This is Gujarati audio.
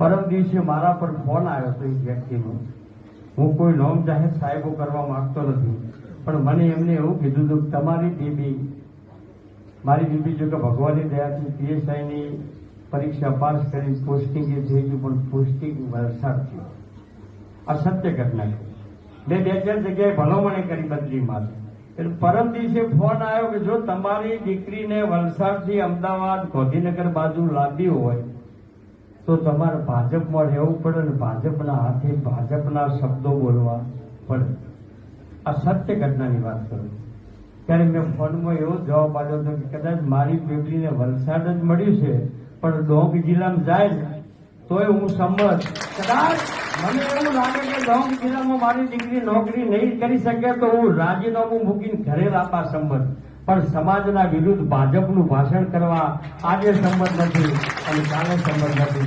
પરમ દિવસે મારા પર ફોન આવ્યો હતો એક વ્યક્તિનો. હું કોઈ નોમ જાહેર સાહેબો કરવા માંગતો નથી, પણ મને એમને એવું કીધું હતું કે તમારી બેબી, મારી બેબી જો કે ભગવાનની દયાથી પીએસઆઈની પરીક્ષા પાસ કરી પોસ્ટિંગ એ થઈ ગયું, પણ પોસ્ટિંગ વલસાડ થયું. આ સત્ય ઘટના છે. બે ચાર જગ્યાએ ભલામણે કરી બદલીમાં. એટલે પરમ દિવસે ફોન આવ્યો કે જો તમારી દીકરીને વલસાડથી અમદાવાદ ગાંધીનગર બાજુ લાવી હોય તો તમારે ભાજપમાં રહેવું પડે ને ભાજપના હાથે ભાજપના શબ્દો બોલવા પડે. આ સત્ય ઘટનાની વાત કરું. ત્યારે મેં ફોનમાં એવો જવાબ આપ્યો હતો કે કદાચ મારી બેબલીને વલસાડ જ મળ્યું છે, પણ ડોંગ જિલ્લામાં જાય ને તોય હું સંમત. કદાચ મને એવું લાગે કે ડોંગ જિલ્લામાં મારી દીકરી નોકરી નહીં કરી શકે તો હું રાજીનામું મૂકીને ઘરે લાવવા સંમત, પણ સમાજના વિરુદ્ધ ભાજપનું ભાષણ કરવા આજે સંમત નથી અને કાલે સંમત નથી.